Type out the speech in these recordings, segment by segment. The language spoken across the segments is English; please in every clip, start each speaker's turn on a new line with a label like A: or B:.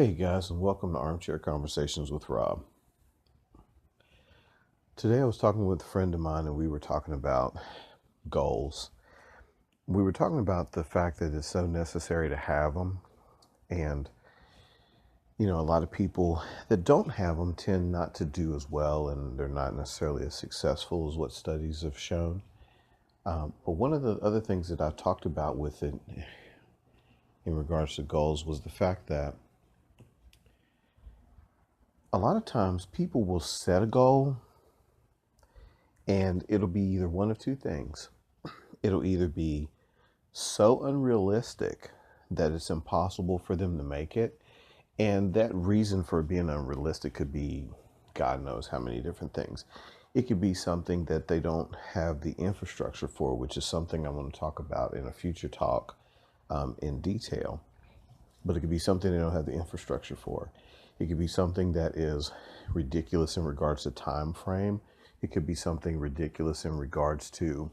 A: Hey guys, and welcome to Armchair Conversations with Rob. Today I was talking with a friend of mine and we were talking about goals. We were talking about the fact that it's so necessary to have them. And, a lot of people that don't have them tend not to do as well, and they're not necessarily as successful as what studies have shown. But one of the other things that I talked about with it in regards to goals was the fact that a lot of times people will set a goal and it'll be either one of two things. It'll either be so unrealistic that it's impossible for them to make it. And that reason for being unrealistic could be God knows how many different things. It could be something that they don't have the infrastructure for, which is something I want to talk about in a future talk in detail. But it could be something they don't have the infrastructure for. It could be something that is ridiculous in regards to time frame. It could be something ridiculous in regards to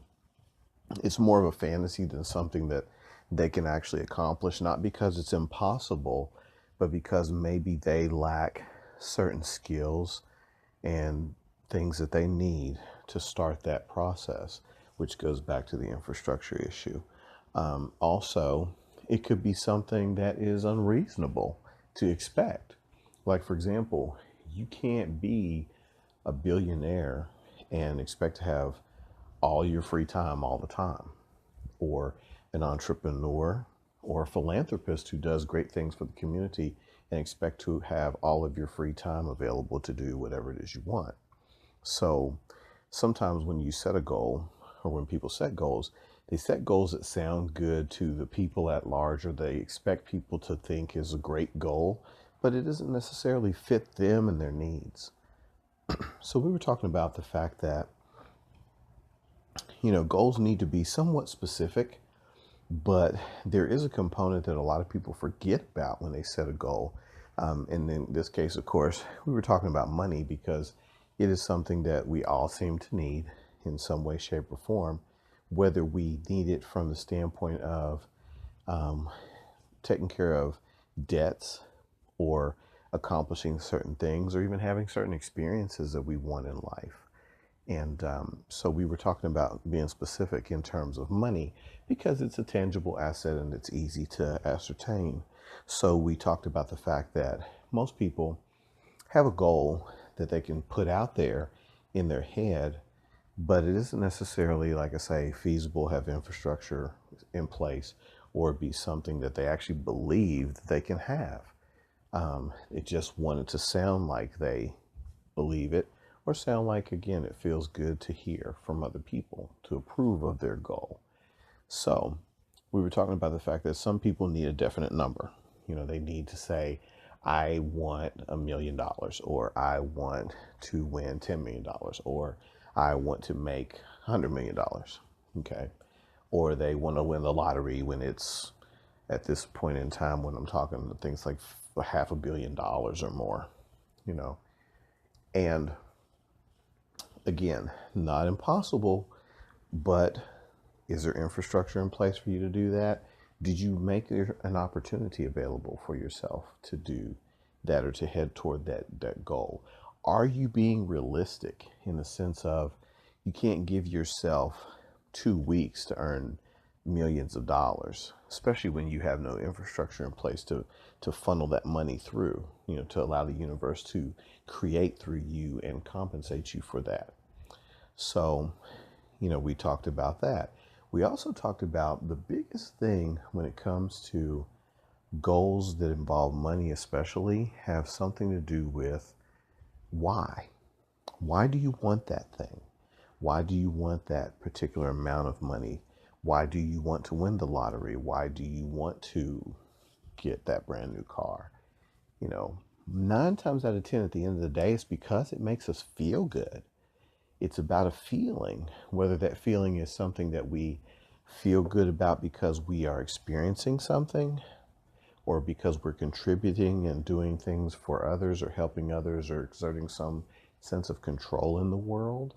A: it's more of a fantasy than something that they can actually accomplish, not because it's impossible, but because maybe they lack certain skills and things that they need to start that process, which goes back to the infrastructure issue. Also, it could be something that is unreasonable to expect. Like, for example, you can't be a billionaire and expect to have all your free time all the time, or an entrepreneur or a philanthropist who does great things for the community and expect to have all of your free time available to do whatever it is you want. So sometimes when you set a goal, or when people set goals, they set goals that sound good to the people at large, or they expect people to think is a great goal, but it doesn't necessarily fit them and their needs. So we were talking about the fact that, goals need to be somewhat specific, but there is a component that a lot of people forget about when they set a goal. And in this case, of course, we were talking about money because it is something that we all seem to need in some way, shape, or form, whether we need it from the standpoint of taking care of debts or accomplishing certain things or even having certain experiences that we want in life. And so we were talking about being specific in terms of money because it's a tangible asset and it's easy to ascertain. So we talked about the fact that most people have a goal that they can put out there in their head, but it isn't necessarily, like I say, feasible, have infrastructure in place, or be something that they actually believe that they can have. It just wanted to sound like they believe it, or sound like, again, it feels good to hear from other people to approve of their goal. So we were talking about the fact that some people need a definite number. They need to say, I want $1 million, or I want to win $10 million, or I want to make $100 million. Okay. Or they want to win the lottery when it's at this point in time when I'm talking things like $500 million or more, and again, not impossible, but is there infrastructure in place for you to do that? Did you make an opportunity available for yourself to do that or to head toward that goal? Are you being realistic in the sense of you can't give yourself 2 weeks to earn millions of dollars, especially when you have no infrastructure in place to funnel that money through, to allow the universe to create through you and compensate you for that. So, we talked about that. We also talked about the biggest thing when it comes to goals that involve money, especially, have something to do with why. Why do you want that thing? Why do you want that particular amount of money? Why do you want to win the lottery? Why do you want to get that brand new car? 9 times out of 10 at the end of the day, it's because it makes us feel good. It's about a feeling, whether that feeling is something that we feel good about because we are experiencing something, or because we're contributing and doing things for others or helping others or exerting some sense of control in the world.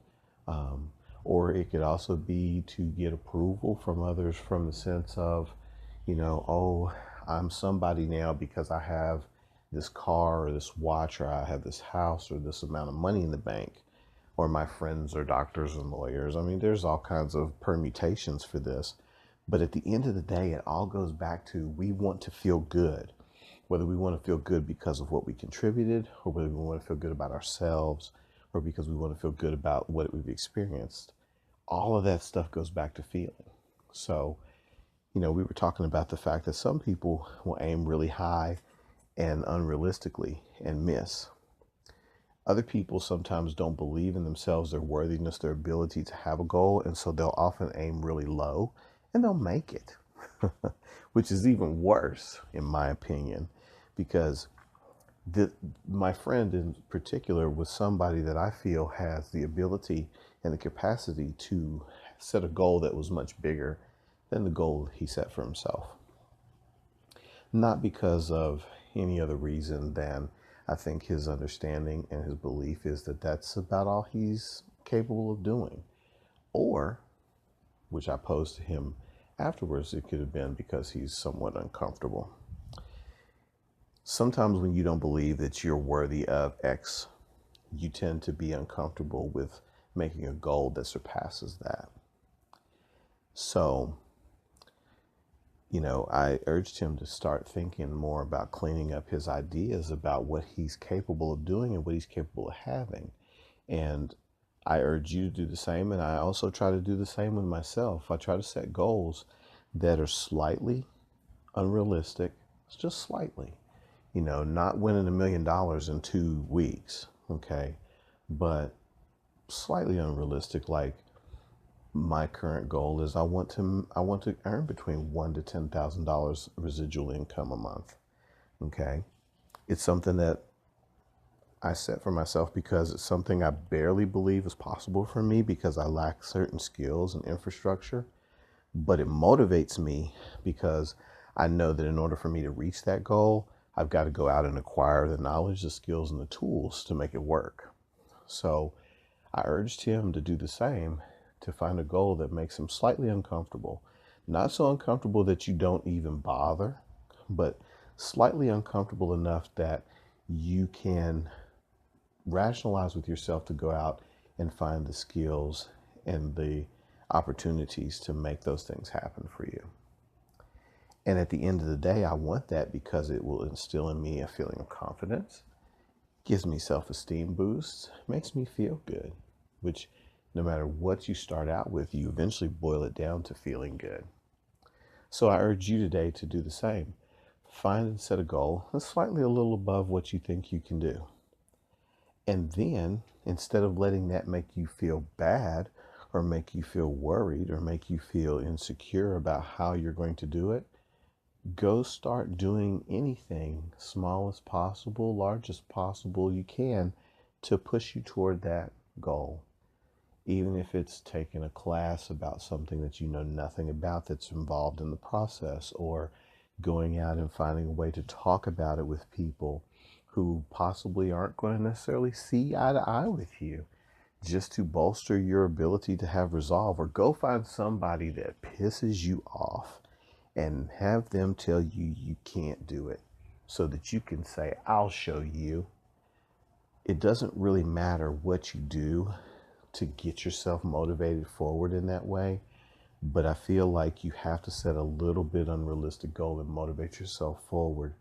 A: Or it could also be to get approval from others from the sense of, oh, I'm somebody now because I have this car or this watch, or I have this house or this amount of money in the bank, or my friends are doctors and lawyers. I mean, there's all kinds of permutations for this. But at the end of the day, it all goes back to we want to feel good. Whether we want to feel good because of what we contributed, or whether we want to feel good about ourselves, or because we want to feel good about what we've experienced. All of that stuff goes back to feeling. So, we were talking about the fact that some people will aim really high and unrealistically and miss. Other people sometimes don't believe in themselves, their worthiness, their ability to have a goal, and so they'll often aim really low and they'll make it, which is even worse, in my opinion, because my friend in particular was somebody that I feel has the ability and the capacity to set a goal that was much bigger than the goal he set for himself. Not because of any other reason than I think his understanding and his belief is that that's about all he's capable of doing. Or, which I posed to him afterwards, it could have been because he's somewhat uncomfortable. Sometimes when you don't believe that you're worthy of X, you tend to be uncomfortable with making a goal that surpasses that. So, I urged him to start thinking more about cleaning up his ideas about what he's capable of doing and what he's capable of having. And I urge you to do the same. And I also try to do the same with myself. I try to set goals that are slightly unrealistic, just slightly, not winning $1 million in 2 weeks. Okay. But slightly unrealistic, like, my current goal is I want to earn between $1,000 to $10,000 residual income a month. Okay, it's something that I set for myself because it's something I barely believe is possible for me because I lack certain skills and infrastructure. But it motivates me because I know that in order for me to reach that goal, I've got to go out and acquire the knowledge, the skills, and the tools to make it work. So I urged him to do the same, to find a goal that makes him slightly uncomfortable. Not so uncomfortable that you don't even bother, but slightly uncomfortable enough that you can rationalize with yourself to go out and find the skills and the opportunities to make those things happen for you. And at the end of the day, I want that because it will instill in me a feeling of confidence, gives me self-esteem boosts, makes me feel good, which no matter what you start out with, you eventually boil it down to feeling good. So I urge you today to do the same. Find and set a goal that's slightly a little above what you think you can do. And then, instead of letting that make you feel bad or make you feel worried or make you feel insecure about how you're going to do it, go start doing anything, small as possible, large as possible, you can, to push you toward that goal. Even if it's taking a class about something that you know nothing about that's involved in the process, or going out and finding a way to talk about it with people who possibly aren't going to necessarily see eye to eye with you, just to bolster your ability to have resolve. Or go find somebody that pisses you off and have them tell you you can't do it so that you can say, I'll show you. It doesn't really matter what you do to get yourself motivated forward in that way, but I feel like you have to set a little bit unrealistic goal and motivate yourself forward,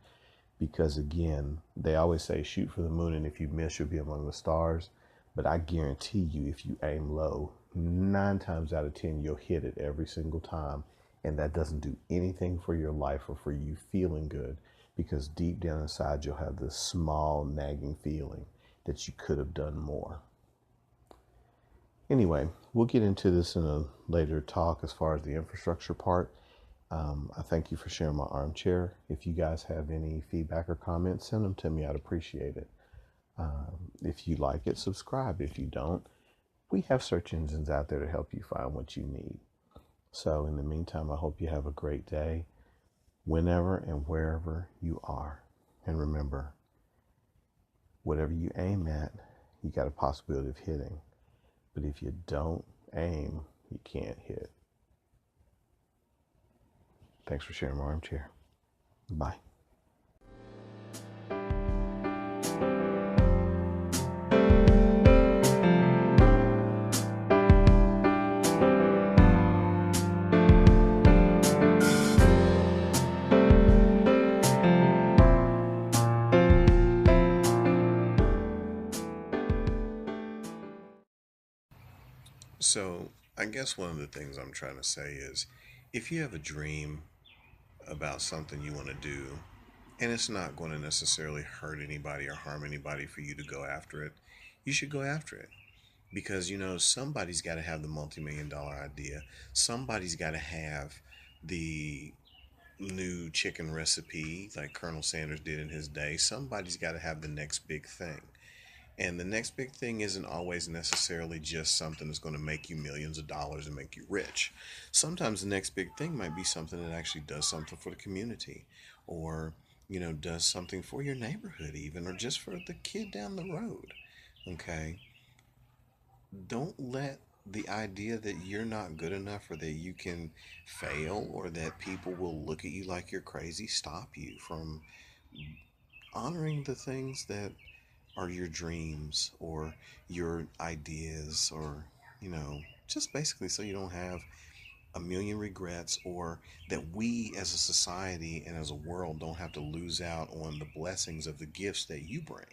A: because again, they always say shoot for the moon, and if you miss, you'll be among the stars. But I guarantee you, if you aim low, 9 times out of 10 you'll hit it every single time, and that doesn't do anything for your life or for you feeling good, because deep down inside you'll have this small nagging feeling that you could have done more. Anyway, we'll get into this in a later talk as far as the infrastructure part. I thank you for sharing my armchair. If you guys have any feedback or comments, send them to me. I'd appreciate it. If you like it, subscribe. If you don't, we have search engines out there to help you find what you need. So in the meantime, I hope you have a great day whenever and wherever you are. And remember, whatever you aim at, you got a possibility of hitting. But if you don't aim, you can't hit. Thanks for sharing my armchair. Bye. So, I guess one of the things I'm trying to say is if you have a dream about something you want to do, and it's not going to necessarily hurt anybody or harm anybody for you to go after it, you should go after it. Because, somebody's got to have the multi-million dollar idea. Somebody's got to have the new chicken recipe like Colonel Sanders did in his day. Somebody's got to have the next big thing. And the next big thing isn't always necessarily just something that's going to make you millions of dollars and make you rich. Sometimes the next big thing might be something that actually does something for the community, or, does something for your neighborhood, even, or just for the kid down the road. Okay? Don't let the idea that you're not good enough or that you can fail or that people will look at you like you're crazy stop you from honoring the things that are your dreams or your ideas, or just basically so you don't have a million regrets, or that we as a society and as a world don't have to lose out on the blessings of the gifts that you bring.